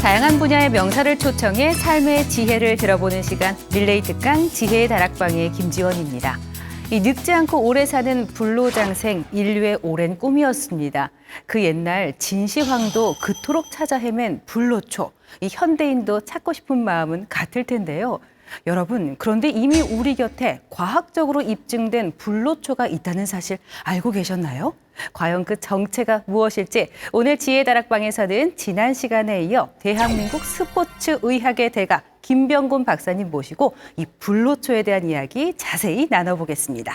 다양한 분야의 명사를 초청해 삶의 지혜를 들어보는 시간, 릴레이 특강 지혜의 다락방의 김지원입니다. 이 늙지 않고 오래 사는 불로장생, 인류의 오랜 꿈이었습니다. 그 옛날 진시황도 그토록 찾아 헤맨 불로초, 이 현대인도 찾고 싶은 마음은 같을 텐데요. 여러분, 그런데 이미 우리 곁에 과학적으로 입증된 불로초가 있다는 사실 알고 계셨나요? 과연 그 정체가 무엇일지 오늘 지혜 다락방에서는 지난 시간에 이어 대한민국 스포츠 의학의 대가 김병곤 박사님 모시고 이 불로초에 대한 이야기 자세히 나눠보겠습니다.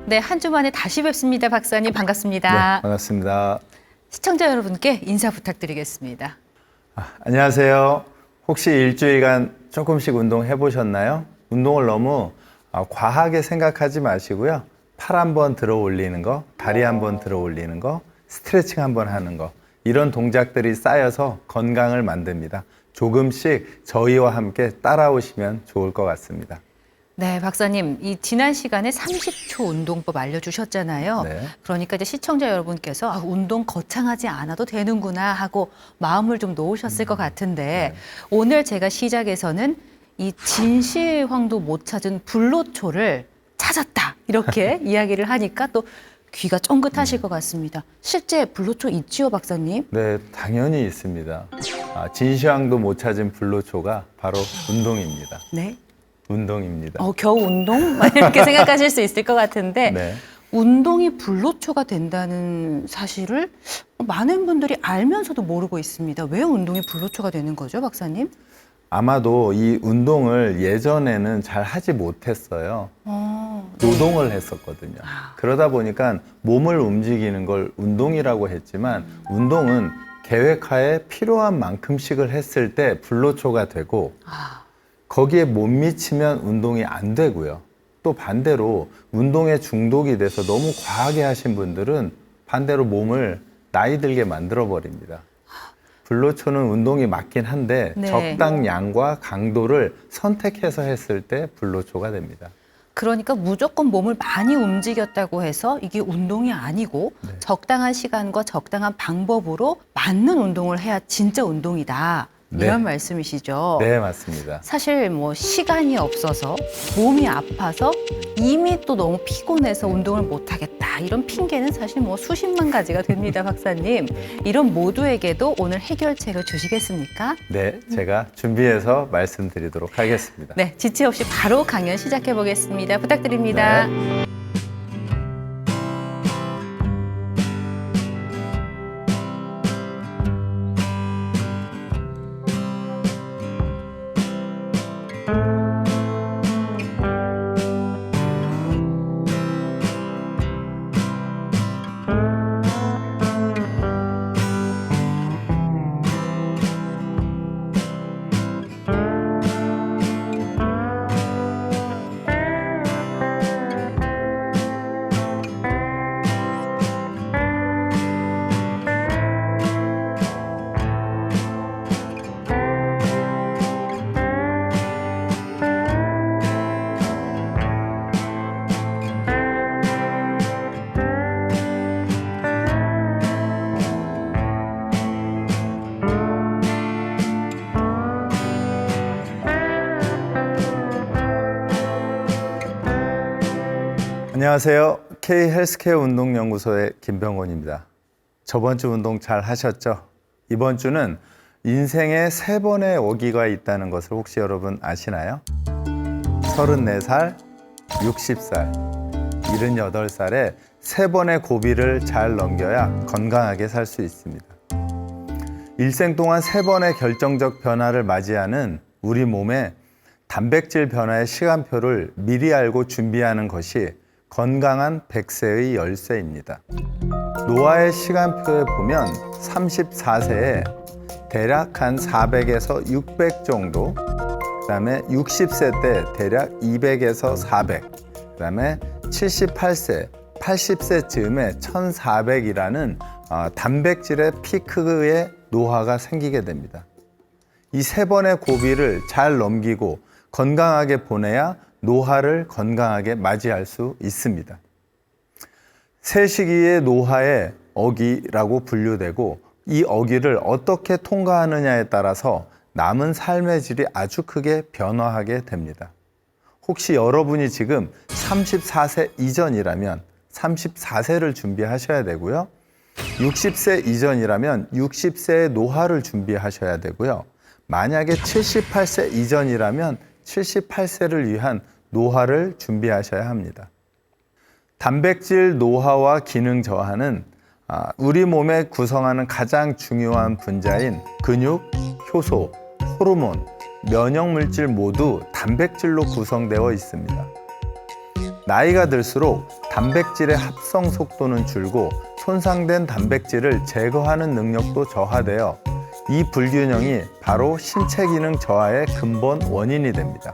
네, 한 주 만에 다시 뵙습니다. 박사님 반갑습니다. 네, 반갑습니다. 시청자 여러분께 인사 부탁드리겠습니다. 안녕하세요. 혹시 일주일간 조금씩 운동해 보셨나요? 운동을 너무 과하게 생각하지 마시고요. 팔 한번 들어 올리는 거, 다리 한번 들어 올리는 거, 스트레칭 한번 하는 거, 이런 동작들이 쌓여서 건강을 만듭니다. 조금씩 저희와 함께 따라오시면 좋을 것 같습니다. 네, 박사님, 이 지난 시간에 30초 운동법 알려주셨잖아요. 네. 그러니까 이제 시청자 여러분께서 운동 거창하지 않아도 되는구나 하고 마음을 좀 놓으셨을 것 같은데 오늘 제가 시작에서는 이 진시황도 못 찾은 불로초를 찾았다 이렇게 이야기를 하니까 또 귀가 쫑긋하실 것 같습니다. 실제 불로초 있지요, 박사님? 네, 당연히 있습니다. 진시황도 못 찾은 불로초가 바로 운동입니다. 네. 운동입니다. 겨우 운동? 이렇게 생각하실 수 있을 것 같은데 네. 운동이 불로초가 된다는 사실을 많은 분들이 알면서도 모르고 있습니다. 왜 운동이 불로초가 되는 거죠, 박사님? 아마도 이 운동을 예전에는 잘 하지 못했어요. 노동을 했었거든요. 그러다 보니까 몸을 움직이는 걸 운동이라고 했지만 운동은 계획하에 필요한 만큼씩을 했을 때 불로초가 되고 거기에 못 미치면 운동이 안 되고요. 또 반대로 운동에 중독이 돼서 너무 과하게 하신 분들은 반대로 몸을 나이 들게 만들어 버립니다. 불로초는 운동이 맞긴 한데 네. 적당량과 강도를 선택해서 했을 때 불로초가 됩니다. 그러니까 무조건 몸을 많이 움직였다고 해서 이게 운동이 아니고 적당한 시간과 적당한 방법으로 맞는 운동을 해야 진짜 운동이다. 이런 말씀이시죠? 네, 맞습니다. 사실 뭐 시간이 없어서 몸이 아파서 이미 또 너무 피곤해서 운동을 못하겠다 이런 핑계는 사실 뭐 수십만 가지가 됩니다, 박사님. 이런 모두에게도 오늘 해결책을 주시겠습니까? 네, 제가 준비해서 말씀드리도록 하겠습니다. 네, 지체 없이 바로 강연 시작해 보겠습니다. 부탁드립니다. 네. 안녕하세요. K헬스케어 운동연구소의 김병곤입니다. 저번 주 운동 잘 하셨죠? 이번 주는 인생에 3번의 오기가 있다는 것을 혹시 여러분 아시나요? 34살, 60살, 78살에 3번의 고비를 잘 넘겨야 건강하게 살 수 있습니다. 일생 동안 3번의 결정적 변화를 맞이하는 우리 몸의 단백질 변화의 시간표를 미리 알고 준비하는 것이 건강한 100세의 열쇠입니다. 노화의 시간표에 보면 34세에 대략 한 400에서 600 정도, 그 다음에 60세 때 대략 200에서 400, 그 다음에 78세, 80세 즈음에 1400이라는 단백질의 피크의 노화가 생기게 됩니다. 이 3번의 고비를 잘 넘기고 건강하게 보내야 노화를 건강하게 맞이할 수 있습니다. 새 시기의 노화의 어기라고 분류되고 이 어기를 어떻게 통과하느냐에 따라서 남은 삶의 질이 아주 크게 변화하게 됩니다. 혹시 여러분이 지금 34세 이전이라면 34세를 준비하셔야 되고요. 60세 이전이라면 60세의 노화를 준비하셔야 되고요. 만약에 78세 이전이라면 78세를 위한 노화를 준비하셔야 합니다. 단백질 노화와 기능 저하는 우리 몸에 구성하는 가장 중요한 분자인 근육, 효소, 호르몬, 면역물질 모두 단백질로 구성되어 있습니다. 나이가 들수록 단백질의 합성 속도는 줄고 손상된 단백질을 제거하는 능력도 저하되어 이 불균형이 바로 신체 기능 저하의 근본 원인이 됩니다.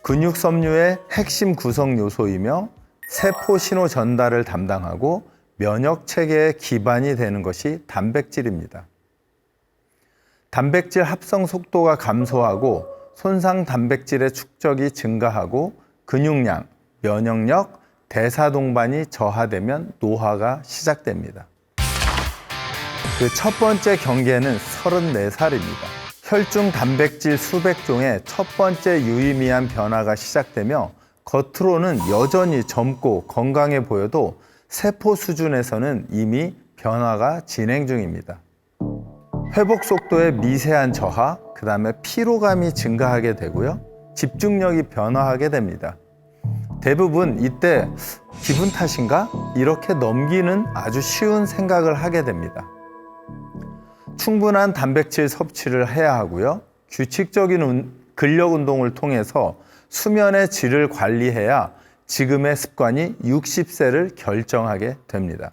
근육 섬유의 핵심 구성 요소이며 세포 신호 전달을 담당하고 면역 체계의 기반이 되는 것이 단백질입니다. 단백질 합성 속도가 감소하고 손상 단백질의 축적이 증가하고 근육량, 면역력, 대사 동반이 저하되면 노화가 시작됩니다. 그 첫 번째 경계는 34살입니다. 혈중 단백질 수백 종의 첫 번째 유의미한 변화가 시작되며 겉으로는 여전히 젊고 건강해 보여도 세포 수준에서는 이미 변화가 진행 중입니다. 회복 속도의 미세한 저하, 그 다음에 피로감이 증가하게 되고요. 집중력이 변화하게 됩니다. 대부분 이때 기분 탓인가? 이렇게 넘기는 아주 쉬운 생각을 하게 됩니다. 충분한 단백질 섭취를 해야 하고요. 규칙적인 근력 운동을 통해서 수면의 질을 관리해야 지금의 습관이 60세를 결정하게 됩니다.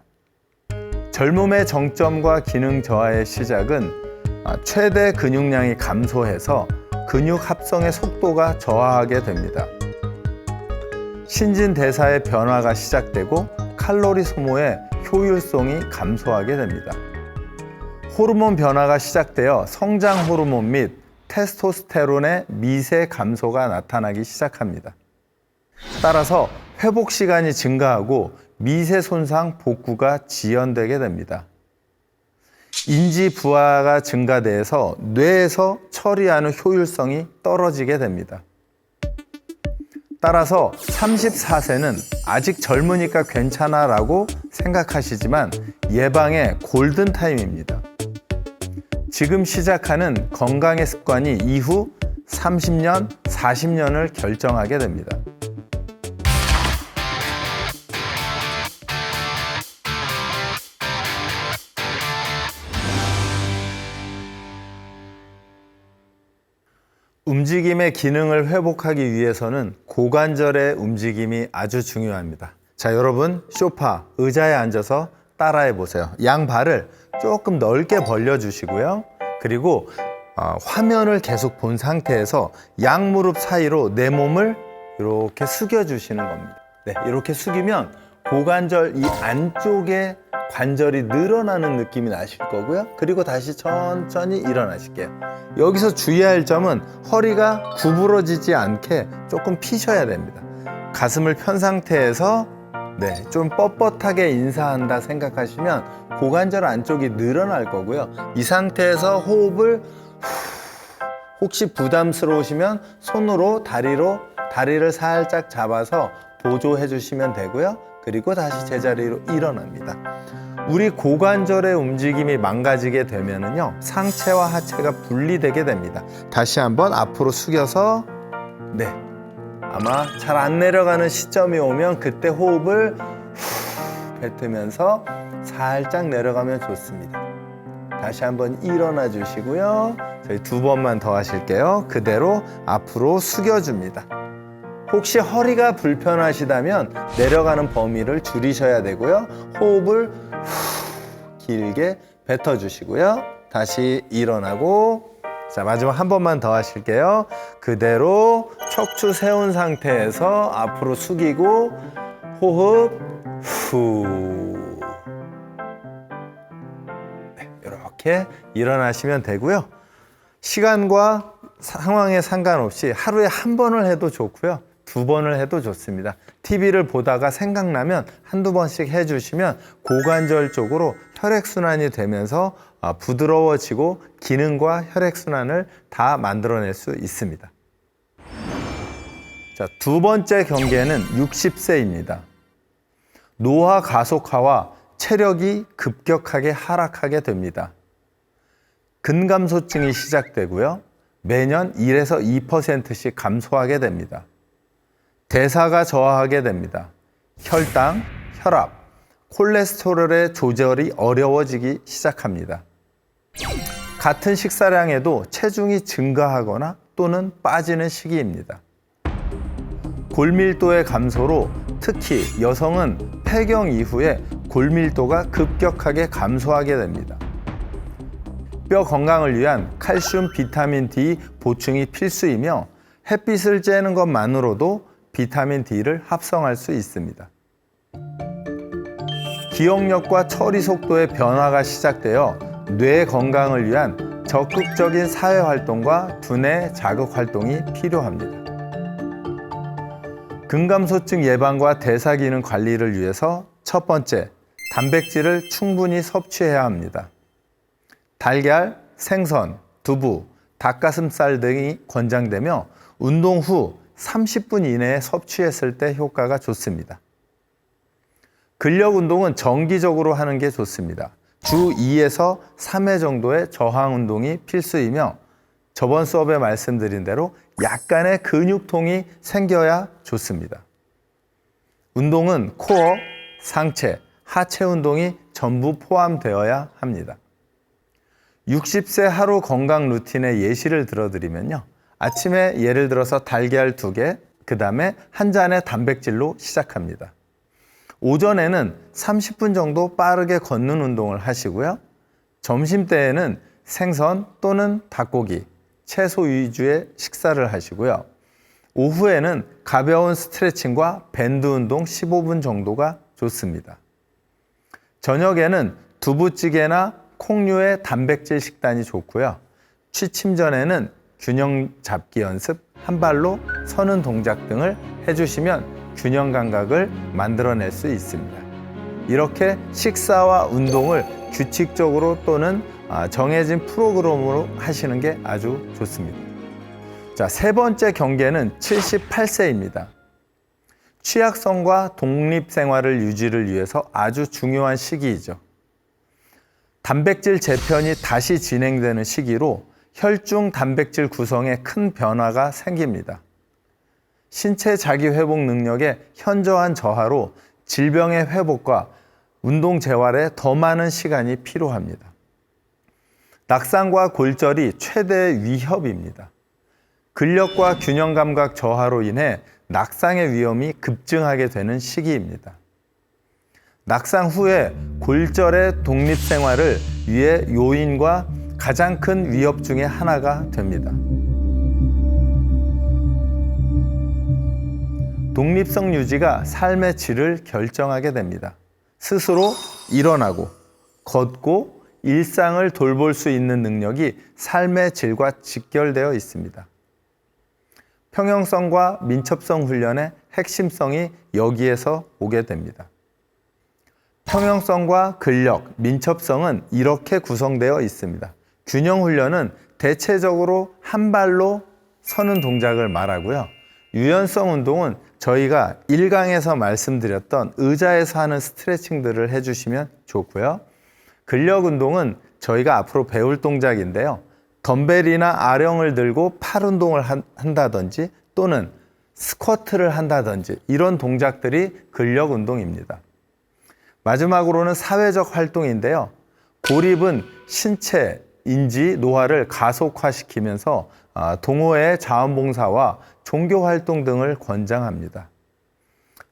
젊음의 정점과 기능 저하의 시작은 최대 근육량이 감소해서 근육 합성의 속도가 저하하게 됩니다. 신진대사의 변화가 시작되고 칼로리 소모의 효율성이 감소하게 됩니다. 호르몬 변화가 시작되어 성장 호르몬 및 테스토스테론의 미세 감소가 나타나기 시작합니다. 따라서 회복 시간이 증가하고 미세 손상 복구가 지연되게 됩니다. 인지 부하가 증가돼서 뇌에서 처리하는 효율성이 떨어지게 됩니다. 따라서 34세는 아직 젊으니까 괜찮아 라고 생각하시지만 예방의 골든타임입니다. 지금 시작하는 건강의 습관이 이후 30년, 40년을 결정하게 됩니다. 움직임의 기능을 회복하기 위해서는 고관절의 움직임이 아주 중요합니다. 자, 여러분 소파, 의자에 앉아서 따라해 보세요. 양발을 조금 넓게 벌려주시고요. 그리고 화면을 계속 본 상태에서 양무릎 사이로 내 몸을 이렇게 숙여주시는 겁니다. 네, 이렇게 숙이면 고관절 이 안쪽에 관절이 늘어나는 느낌이 나실 거고요. 그리고 다시 천천히 일어나실게요. 여기서 주의할 점은 허리가 구부러지지 않게 조금 피셔야 됩니다. 가슴을 편 상태에서 좀 뻣뻣하게 인사한다 생각하시면 고관절 안쪽이 늘어날 거고요. 이 상태에서 호흡을 혹시 부담스러우시면 손으로 다리를 살짝 잡아서 보조해 주시면 되고요. 그리고 다시 제자리로 일어납니다. 우리 고관절의 움직임이 망가지게 되면은요, 상체와 하체가 분리되게 됩니다. 다시 한번 앞으로 숙여서, 아마 잘 안 내려가는 시점이 오면 그때 호흡을 뱉으면서 살짝 내려가면 좋습니다. 다시 한번 일어나 주시고요. 저희 2번만 더 하실게요. 그대로 앞으로 숙여줍니다. 혹시 허리가 불편하시다면 내려가는 범위를 줄이셔야 되고요. 호흡을 길게 뱉어주시고요. 다시 일어나고, 자, 마지막 한 번만 더 하실게요. 그대로 척추 세운 상태에서 앞으로 숙이고 호흡 후. 이렇게 일어나시면 되고요. 시간과 상황에 상관없이 하루에 한 번을 해도 좋고요. 두 번을 해도 좋습니다. TV를 보다가 생각나면 한두 번씩 해주시면 고관절 쪽으로 혈액순환이 되면서 부드러워지고 기능과 혈액순환을 다 만들어낼 수 있습니다. 자, 두 번째 경계는 60세입니다. 노화 가속화와 체력이 급격하게 하락하게 됩니다. 근감소증이 시작되고요. 매년 1에서 2%씩 감소하게 됩니다. 대사가 저하하게 됩니다. 혈당, 혈압, 콜레스테롤의 조절이 어려워지기 시작합니다. 같은 식사량에도 체중이 증가하거나 또는 빠지는 시기입니다. 골밀도의 감소로 특히 여성은 폐경 이후에 골밀도가 급격하게 감소하게 됩니다. 뼈 건강을 위한 칼슘, 비타민 D 보충이 필수이며 햇빛을 쬐는 것만으로도 비타민 D를 합성할 수 있습니다. 기억력과 처리 속도의 변화가 시작되어 뇌 건강을 위한 적극적인 사회활동과 두뇌 자극 활동이 필요합니다. 근감소증 예방과 대사기능 관리를 위해서 첫 번째, 단백질을 충분히 섭취해야 합니다. 달걀, 생선, 두부, 닭가슴살 등이 권장되며 운동 후 30분 이내에 섭취했을 때 효과가 좋습니다. 근력 운동은 정기적으로 하는 게 좋습니다. 주 2에서 3회 정도의 저항 운동이 필수이며 저번 수업에 말씀드린 대로 약간의 근육통이 생겨야 좋습니다. 운동은 코어, 상체, 하체 운동이 전부 포함되어야 합니다. 60세 하루 건강 루틴의 예시를 들어드리면요. 아침에 예를 들어서 달걀 2개, 그 다음에 한 잔의 단백질로 시작합니다. 오전에는 30분 정도 빠르게 걷는 운동을 하시고요. 점심때에는 생선 또는 닭고기, 채소 위주의 식사를 하시고요. 오후에는 가벼운 스트레칭과 밴드 운동 15분 정도가 좋습니다. 저녁에는 두부찌개나 콩류의 단백질 식단이 좋고요. 취침 전에는 균형 잡기 연습, 한 발로 서는 동작 등을 해주시면 균형 감각을 만들어낼 수 있습니다. 이렇게 식사와 운동을 규칙적으로 또는 정해진 프로그램으로 하시는 게 아주 좋습니다. 자, 세 번째 경계는 78세입니다. 취약성과 독립생활을 유지를 위해서 아주 중요한 시기이죠. 단백질 재편이 다시 진행되는 시기로 혈중 단백질 구성에 큰 변화가 생깁니다. 신체 자기 회복 능력의 현저한 저하로 질병의 회복과 운동 재활에 더 많은 시간이 필요합니다. 낙상과 골절이 최대의 위협입니다. 근력과 균형 감각 저하로 인해 낙상의 위험이 급증하게 되는 시기입니다. 낙상 후에 골절의 독립 생활을 위해 요인과 가장 큰 위협 중에 하나가 됩니다. 독립성 유지가 삶의 질을 결정하게 됩니다. 스스로 일어나고 걷고 일상을 돌볼 수 있는 능력이 삶의 질과 직결되어 있습니다. 평형성과 민첩성 훈련의 핵심성이 여기에서 오게 됩니다. 평형성과 근력, 민첩성은 이렇게 구성되어 있습니다. 균형 훈련은 대체적으로 한 발로 서는 동작을 말하고요. 유연성 운동은 저희가 1강에서 말씀드렸던 의자에서 하는 스트레칭들을 해주시면 좋고요. 근력 운동은 저희가 앞으로 배울 동작인데요. 덤벨이나 아령을 들고 팔 운동을 한다든지 또는 스쿼트를 한다든지 이런 동작들이 근력 운동입니다. 마지막으로는 사회적 활동인데요. 고립은 신체, 인지, 노화를 가속화시키면서 동호회 자원봉사와 종교활동 등을 권장합니다.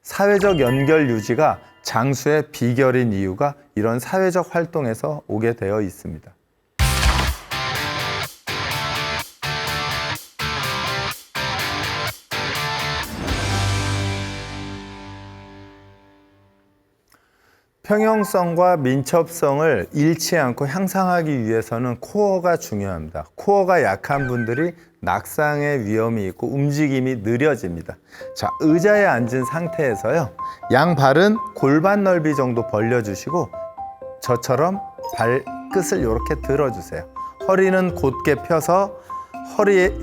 사회적 연결 유지가 장수의 비결인 이유가 이런 사회적 활동에서 오게 되어 있습니다. 평형성과 민첩성을 잃지 않고 향상하기 위해서는 코어가 중요합니다. 코어가 약한 분들이 낙상의 위험이 있고 움직임이 느려집니다. 자, 의자에 앉은 상태에서요. 양 발은 골반 넓이 정도 벌려주시고 저처럼 발끝을 이렇게 들어주세요. 허리는 곧게 펴서 허리에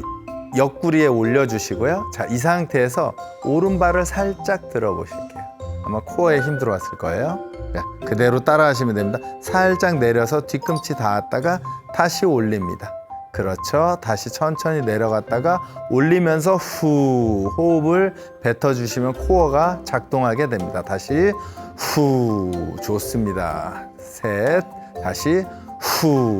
옆구리에 올려주시고요. 자, 이 상태에서 오른발을 살짝 들어보실게요. 아마 코어에 힘 들어왔을 거예요. 자, 그대로 따라 하시면 됩니다. 살짝 내려서 뒤꿈치 닿았다가 다시 올립니다. 그렇죠. 다시 천천히 내려갔다가 올리면서 후 호흡을 뱉어주시면 코어가 작동하게 됩니다. 다시 후 좋습니다. 셋 다시 후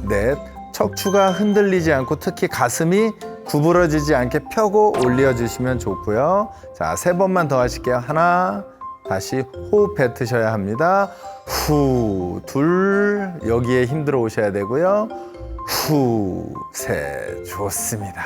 넷 척추가 흔들리지 않고 특히 가슴이 구부러지지 않게 펴고 올려주시면 좋고요. 자, 3번만 더 하실게요. 하나 다시 호흡 뱉으셔야 합니다. 후 둘 여기에 힘들어 오셔야 되고요. 후, 셋, 좋습니다.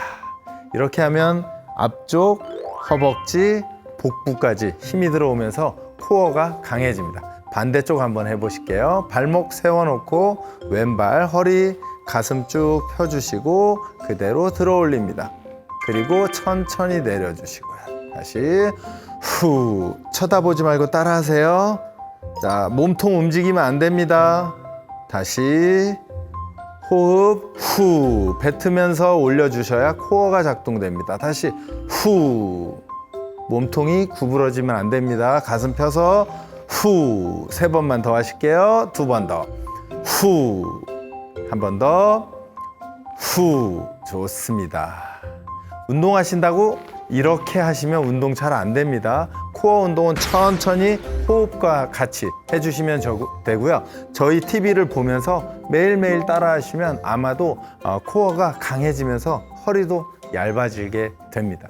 이렇게 하면 앞쪽, 허벅지, 복부까지 힘이 들어오면서 코어가 강해집니다. 반대쪽 한번 해보실게요. 발목 세워놓고 왼발, 허리, 가슴 쭉 펴주시고 그대로 들어 올립니다. 그리고 천천히 내려주시고요. 다시 후, 쳐다보지 말고 따라하세요. 자, 몸통 움직이면 안 됩니다. 다시 호흡 후 뱉으면서 올려주셔야 코어가 작동됩니다. 다시 후 몸통이 구부러지면 안 됩니다. 가슴 펴서 후 3번만 더 하실게요. 2번 더 후 한 번 더 후 좋습니다. 운동하신다고 이렇게 하시면 운동 잘 안 됩니다. 코어 운동은 천천히 호흡과 같이 해주시면 되고요. 저희 TV를 보면서 매일매일 따라 하시면 아마도 코어가 강해지면서 허리도 얇아지게 됩니다.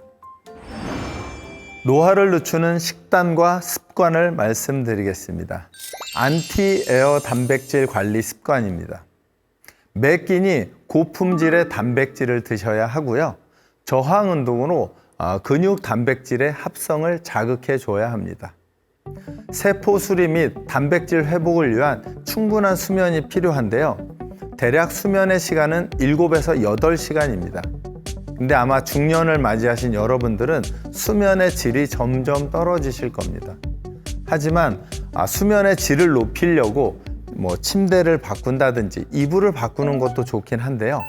노화를 늦추는 식단과 습관을 말씀드리겠습니다. 안티에어 단백질 관리 습관입니다. 매 끼니 고품질의 단백질을 드셔야 하고요. 저항 운동으로 근육 단백질의 합성을 자극해 줘야 합니다. 세포 수리 및 단백질 회복을 위한 충분한 수면이 필요한데요. 대략 수면의 시간은 7에서 8시간입니다. 근데 아마 중년을 맞이하신 여러분들은 수면의 질이 점점 떨어지실 겁니다. 하지만 수면의 질을 높이려고 침대를 바꾼다든지 이불을 바꾸는 것도 좋긴 한데요.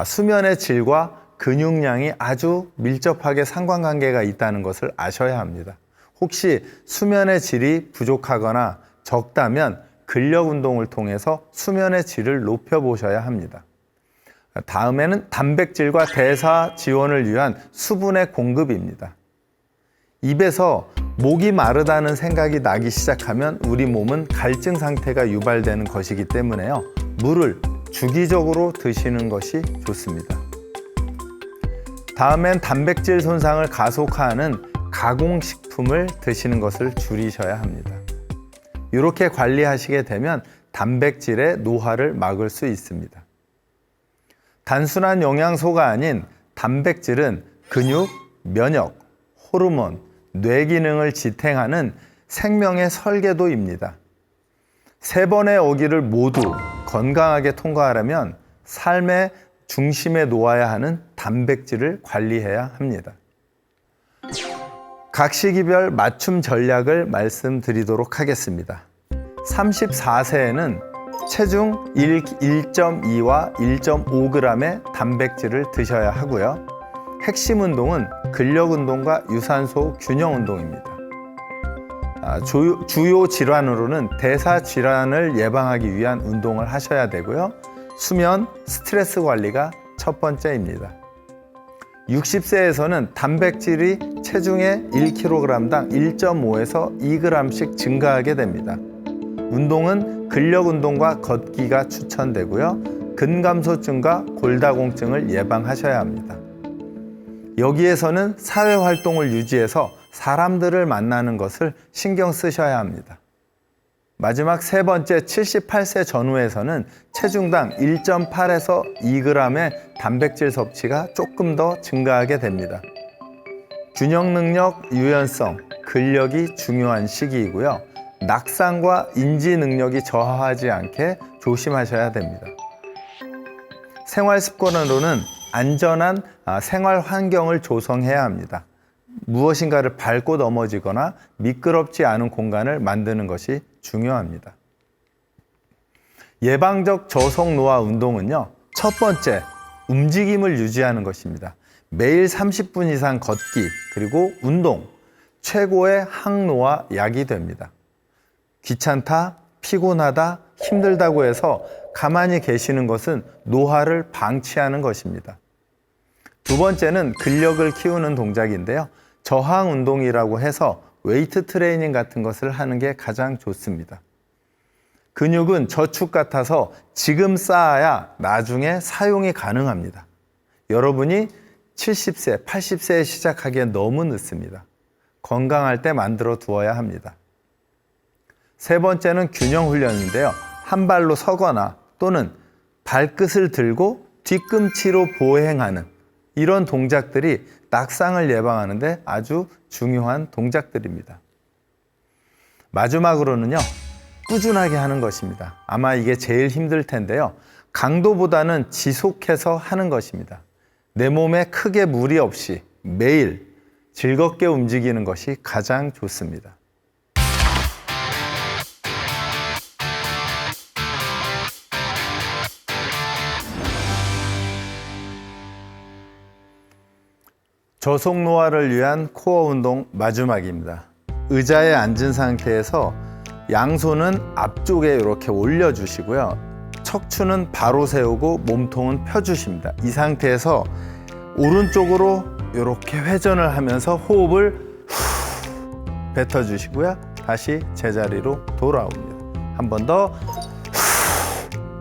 수면의 질과 근육량이 아주 밀접하게 상관관계가 있다는 것을 아셔야 합니다. 혹시 수면의 질이 부족하거나 적다면 근력 운동을 통해서 수면의 질을 높여보셔야 합니다. 다음에는 단백질과 대사 지원을 위한 수분의 공급입니다. 입에서 목이 마르다는 생각이 나기 시작하면 우리 몸은 갈증 상태가 유발되는 것이기 때문에요. 물을 주기적으로 드시는 것이 좋습니다. 다음엔 단백질 손상을 가속화하는 가공식품을 드시는 것을 줄이셔야 합니다. 이렇게 관리하시게 되면 단백질의 노화를 막을 수 있습니다. 단순한 영양소가 아닌 단백질은 근육, 면역, 호르몬, 뇌 기능을 지탱하는 생명의 설계도입니다. 3번의 어기를 모두 건강하게 통과하려면 삶의 중심에 놓아야 하는 단백질을 관리해야 합니다. 각 시기별 맞춤 전략을 말씀드리도록 하겠습니다. 34세에는 체중 1.2와 1.5g의 단백질을 드셔야 하고요. 핵심 운동은 근력 운동과 유산소 균형 운동입니다. 주요 질환으로는 대사 질환을 예방하기 위한 운동을 하셔야 되고요. 수면, 스트레스 관리가 첫 번째입니다. 60세에서는 단백질이 체중의 1kg당 1.5에서 2g씩 증가하게 됩니다. 운동은 근력 운동과 걷기가 추천되고요. 근감소증과 골다공증을 예방하셔야 합니다. 여기에서는 사회활동을 유지해서 사람들을 만나는 것을 신경 쓰셔야 합니다. 마지막 3번째 78세 전후에서는 체중당 1.8에서 2g의 단백질 섭취가 조금 더 증가하게 됩니다. 균형 능력, 유연성, 근력이 중요한 시기이고요. 낙상과 인지 능력이 저하하지 않게 조심하셔야 됩니다. 생활 습관으로는 안전한 생활 환경을 조성해야 합니다. 무엇인가를 밟고 넘어지거나 미끄럽지 않은 공간을 만드는 것이 중요합니다. 예방적 저속 노화 운동은요, 첫 번째, 움직임을 유지하는 것입니다. 매일 30분 이상 걷기, 그리고 운동, 최고의 항노화 약이 됩니다. 귀찮다, 피곤하다, 힘들다고 해서 가만히 계시는 것은 노화를 방치하는 것입니다. 두 번째는 근력을 키우는 동작인데요. 저항 운동이라고 해서 웨이트 트레이닝 같은 것을 하는 게 가장 좋습니다. 근육은 저축 같아서 지금 쌓아야 나중에 사용이 가능합니다. 여러분이 70세, 80세에 시작하기엔 너무 늦습니다. 건강할 때 만들어 두어야 합니다. 세 번째는 균형 훈련인데요. 한 발로 서거나 또는 발끝을 들고 뒤꿈치로 보행하는 이런 동작들이 낙상을 예방하는데 아주 중요한 동작들입니다. 마지막으로는요, 꾸준하게 하는 것입니다. 아마 이게 제일 힘들 텐데요. 강도보다는 지속해서 하는 것입니다. 내 몸에 크게 무리 없이 매일 즐겁게 움직이는 것이 가장 좋습니다. 저속 노화를 위한 코어 운동 마지막입니다. 의자에 앉은 상태에서 양손은 앞쪽에 이렇게 올려주시고요. 척추는 바로 세우고 몸통은 펴주십니다. 이 상태에서 오른쪽으로 이렇게 회전을 하면서 호흡을 뱉어주시고요. 다시 제자리로 돌아옵니다. 한 번 더.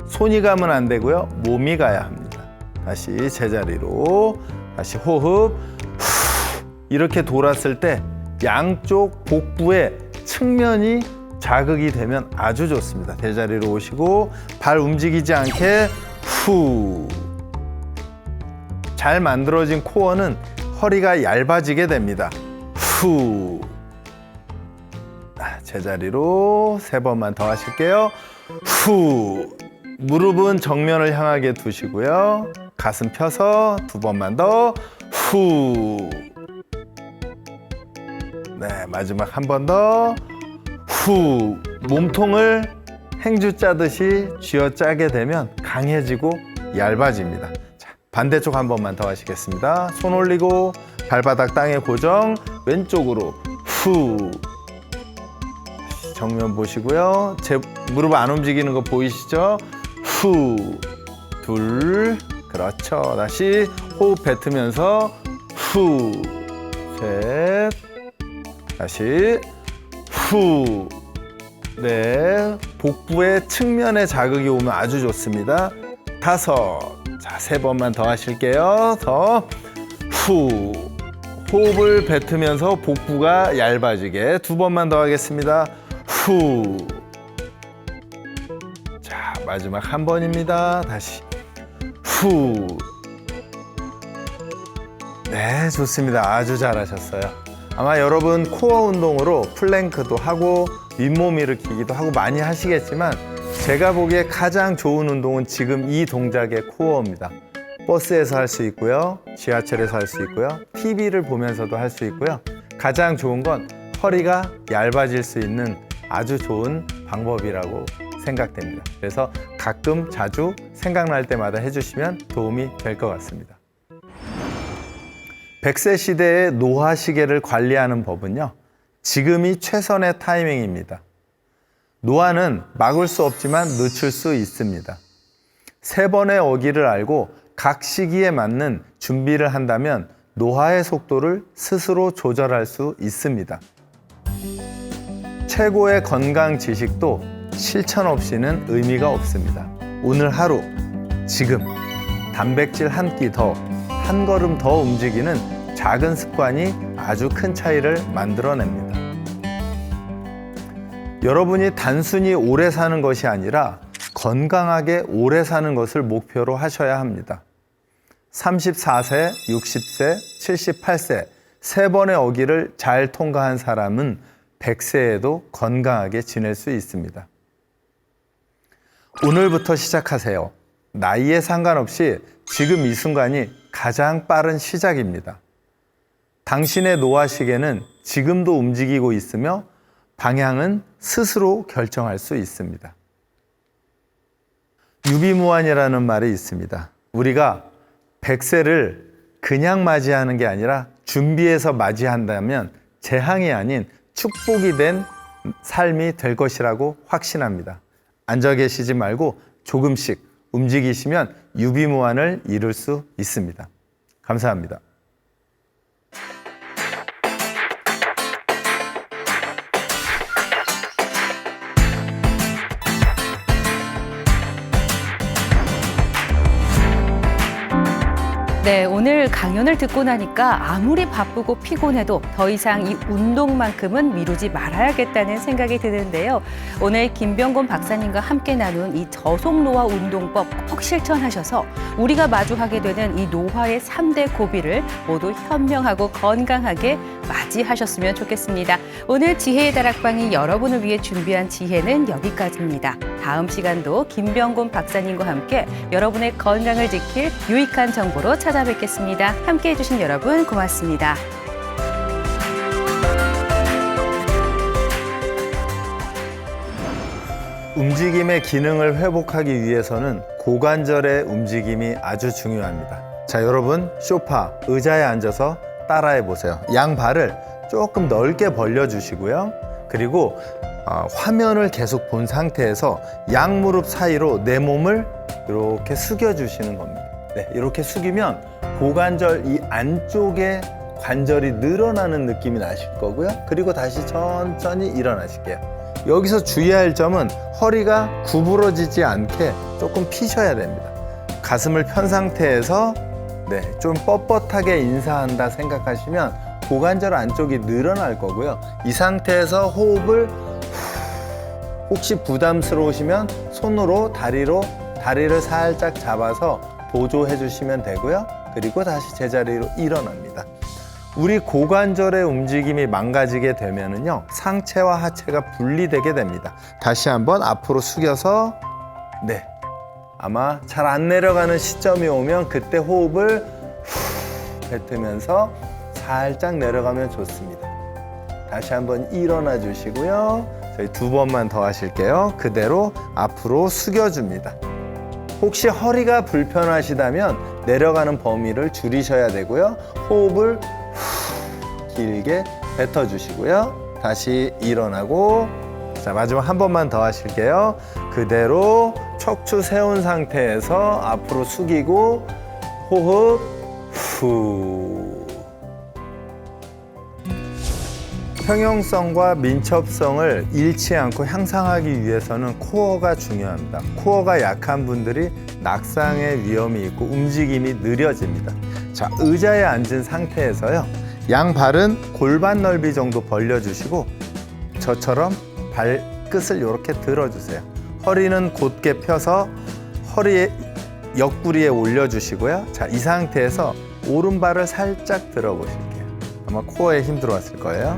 손이 가면 안 되고요. 몸이 가야 합니다. 다시 제자리로. 다시 호흡. 이렇게 돌았을 때 양쪽 복부의 측면이 자극이 되면 아주 좋습니다. 제자리로 오시고 발 움직이지 않게 후. 잘 만들어진 코어는 허리가 얇아지게 됩니다. 후. 제자리로 3번만 더 하실게요. 후. 무릎은 정면을 향하게 두시고요. 가슴 펴서 2번만 더. 후. 네, 마지막 한 번 더. 후. 몸통을 행주 짜듯이 쥐어짜게 되면 강해지고 얇아집니다. 자, 반대쪽 한 번만 더 하시겠습니다. 손 올리고 발바닥 땅에 고정. 왼쪽으로 후. 정면 보시고요. 제 무릎 안 움직이는 거 보이시죠? 후. 둘. 그렇죠. 다시 호흡 뱉으면서 후. 셋. 다시 후. 네, 복부의 측면에 자극이 오면 아주 좋습니다. 5. 자, 3번만 더 하실게요. 더. 후. 호흡을 뱉으면서 복부가 얇아지게 2번만 더 하겠습니다. 후. 자, 마지막 한 번입니다. 다시 후. 네, 좋습니다. 아주 잘하셨어요. 아마 여러분 코어 운동으로 플랭크도 하고 윗몸 일으키기도 하고 많이 하시겠지만 제가 보기에 가장 좋은 운동은 지금 이 동작의 코어입니다. 버스에서 할 수 있고요. 지하철에서 할 수 있고요. TV를 보면서도 할 수 있고요. 가장 좋은 건 허리가 얇아질 수 있는 아주 좋은 방법이라고 생각됩니다. 그래서 가끔 자주 생각날 때마다 해주시면 도움이 될 것 같습니다. 100세 시대의 노화 시계를 관리하는 법은요, 지금이 최선의 타이밍입니다. 노화는 막을 수 없지만 늦출 수 있습니다. 3번의 어기를 알고 각 시기에 맞는 준비를 한다면 노화의 속도를 스스로 조절할 수 있습니다. 최고의 건강 지식도 실천 없이는 의미가 없습니다. 오늘 하루, 지금 단백질 한 끼 더, 한 걸음 더 움직이는 작은 습관이 아주 큰 차이를 만들어냅니다. 여러분이 단순히 오래 사는 것이 아니라 건강하게 오래 사는 것을 목표로 하셔야 합니다. 34세, 60세, 78세, 3번의 어기를 잘 통과한 사람은 100세에도 건강하게 지낼 수 있습니다. 오늘부터 시작하세요. 나이에 상관없이 지금 이 순간이 가장 빠른 시작입니다. 당신의 노화시계는 지금도 움직이고 있으며 방향은 스스로 결정할 수 있습니다. 유비무환이라는 말이 있습니다. 우리가 100세를 그냥 맞이하는 게 아니라 준비해서 맞이한다면 재앙이 아닌 축복이 된 삶이 될 것이라고 확신합니다. 앉아 계시지 말고 조금씩 움직이시면 유비무환을 이룰 수 있습니다. 감사합니다. 네, 오늘 강연을 듣고 나니까 아무리 바쁘고 피곤해도 더 이상 이 운동만큼은 미루지 말아야겠다는 생각이 드는데요. 오늘 김병곤 박사님과 함께 나눈 이 저속노화 운동법 꼭 실천하셔서 우리가 마주하게 되는 이 노화의 3대 고비를 모두 현명하고 건강하게 맞이하셨으면 좋겠습니다. 오늘 지혜의 다락방이 여러분을 위해 준비한 지혜는 여기까지입니다. 다음 시간도 김병곤 박사님과 함께 여러분의 건강을 지킬 유익한 정보로 찾아뵙겠습니다. 함께해 주신 여러분 고맙습니다. 움직임의 기능을 회복하기 위해서는 고관절의 움직임이 아주 중요합니다. 자, 여러분 소파, 의자에 앉아서 따라해 보세요. 양발을 조금 넓게 벌려 주시고요. 그리고 화면을 계속 본 상태에서 양무릎 사이로 내 몸을 이렇게 숙여 주시는 겁니다. 네, 이렇게 숙이면 고관절 이 안쪽에 관절이 늘어나는 느낌이 나실 거고요. 그리고 다시 천천히 일어나실게요. 여기서 주의할 점은 허리가 구부러지지 않게 조금 피셔야 됩니다. 가슴을 편 상태에서 좀 뻣뻣하게 인사한다 생각하시면 고관절 안쪽이 늘어날 거고요. 이 상태에서 호흡을 혹시 부담스러우시면 손으로 다리를 살짝 잡아서 보조해 주시면 되고요. 그리고 다시 제자리로 일어납니다. 우리 고관절의 움직임이 망가지게 되면은요, 상체와 하체가 분리되게 됩니다. 다시 한번 앞으로 숙여서 아마 잘 안 내려가는 시점이 오면 그때 호흡을 뱉으면서 살짝 내려가면 좋습니다. 다시 한번 일어나 주시고요. 저희 2번만 더 하실게요. 그대로 앞으로 숙여줍니다. 혹시 허리가 불편하시다면 내려가는 범위를 줄이셔야 되고요. 호흡을 길게 뱉어주시고요. 다시 일어나고, 자, 마지막 한 번만 더 하실게요. 그대로 척추 세운 상태에서 앞으로 숙이고 호흡 후. 평형성과 민첩성을 잃지 않고 향상하기 위해서는 코어가 중요합니다. 코어가 약한 분들이 낙상의 위험이 있고 움직임이 느려집니다. 자, 의자에 앉은 상태에서요, 양발은 골반 넓이 정도 벌려주시고 저처럼 발끝을 이렇게 들어주세요. 허리는 곧게 펴서 허리에 옆구리에 올려주시고요. 자, 이 상태에서 오른발을 살짝 들어보실게요. 아마 코어에 힘 들어왔을 거예요.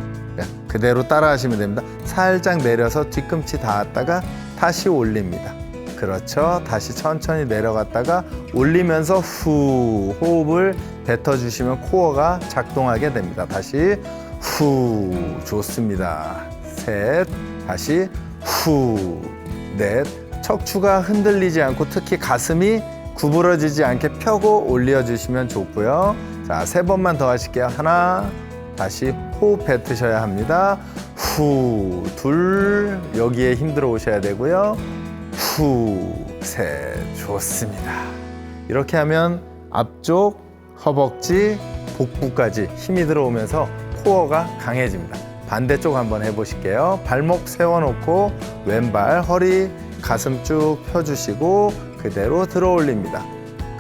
그대로 따라 하시면 됩니다. 살짝 내려서 뒤꿈치 닿았다가 다시 올립니다. 그렇죠. 다시 천천히 내려갔다가 올리면서 후, 호흡을 뱉어주시면 코어가 작동하게 됩니다. 다시 후, 좋습니다. 셋, 다시 후, 넷. 척추가 흔들리지 않고 특히 가슴이 구부러지지 않게 펴고 올려주시면 좋고요. 자, 3번만 더 하실게요. 하나, 다시 호흡 뱉으셔야 합니다. 후, 둘, 여기에 힘들어 오셔야 되고요. 후, 셋, 좋습니다. 이렇게 하면 앞쪽, 허벅지, 복부까지 힘이 들어오면서 코어가 강해집니다. 반대쪽 한번 해보실게요. 발목 세워놓고 왼발, 허리, 가슴 쭉 펴주시고 그대로 들어 올립니다.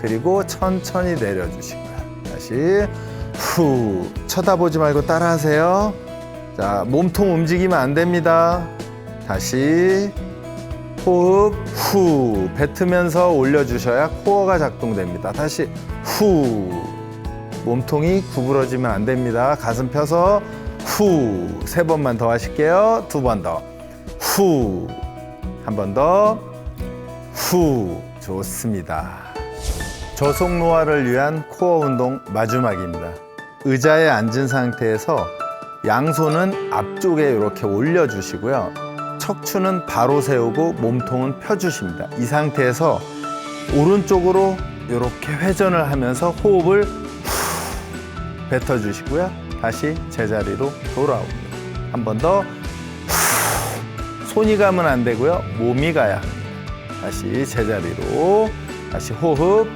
그리고 천천히 내려주시고요. 다시 후, 쳐다보지 말고 따라하세요. 자, 몸통 움직이면 안 됩니다. 다시 호흡 후, 뱉으면서 올려주셔야 코어가 작동됩니다. 다시 후, 몸통이 구부러지면 안 됩니다. 가슴 펴서 후, 3번만 더 하실게요. 2번 더 후, 한 번 더 후, 좋습니다. 저속 노화를 위한 코어 운동 마지막입니다. 의자에 앉은 상태에서 양손은 앞쪽에 이렇게 올려주시고요. 척추는 바로 세우고 몸통은 펴주십니다. 이 상태에서 오른쪽으로 이렇게 회전을 하면서 호흡을 뱉어주시고요. 다시 제자리로 돌아옵니다. 한 번 더. 손이 가면 안 되고요. 몸이 가야 합니다. 다시 제자리로. 다시 호흡.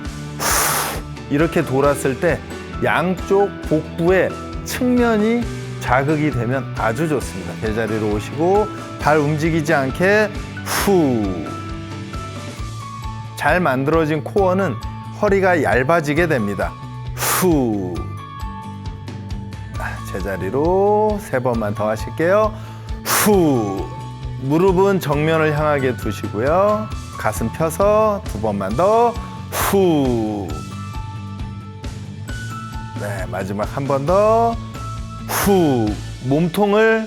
이렇게 돌았을 때 양쪽 복부의 측면이 자극이 되면 아주 좋습니다. 제자리로 오시고 발 움직이지 않게 후. 잘 만들어진 코어는 허리가 얇아지게 됩니다. 후. 제자리로 3번만 더 하실게요. 후. 무릎은 정면을 향하게 두시고요. 가슴 펴서 2번만 더. 후. 네, 마지막 한 번 더. 후. 몸통을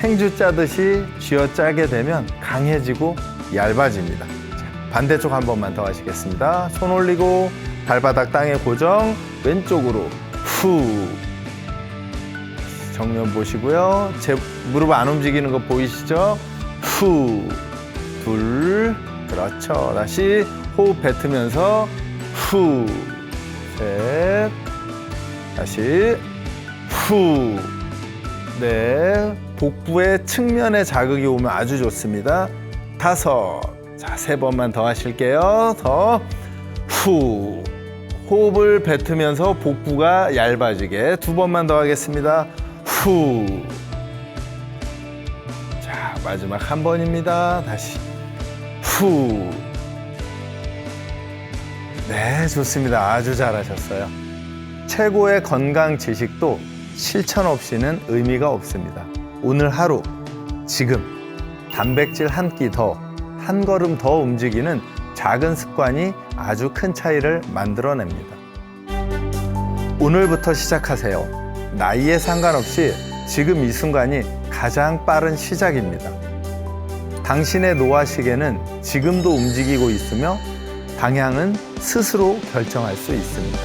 행주 짜듯이 쥐어짜게 되면 강해지고 얇아집니다. 자, 반대쪽 한 번만 더 하시겠습니다. 손 올리고 발바닥 땅에 고정. 왼쪽으로 후. 정면 보시고요. 제 무릎 안 움직이는 거 보이시죠? 후. 둘. 그렇죠. 다시 호흡 뱉으면서 후. 셋. 다시 후. 네. 복부의 측면에 자극이 오면 아주 좋습니다. 5. 자, 3번만 더 하실게요. 더. 후. 호흡을 뱉으면서 복부가 얇아지게 2번만 더 하겠습니다. 후. 자, 마지막 한 번입니다. 다시. 후. 네, 좋습니다. 아주 잘하셨어요. 최고의 건강 지식도 실천 없이는 의미가 없습니다. 오늘 하루, 지금 단백질 한 끼 더, 한 걸음 더 움직이는 작은 습관이 아주 큰 차이를 만들어냅니다. 오늘부터 시작하세요. 나이에 상관없이 지금 이 순간이 가장 빠른 시작입니다. 당신의 노화 시계는 지금도 움직이고 있으며 방향은 스스로 결정할 수 있습니다.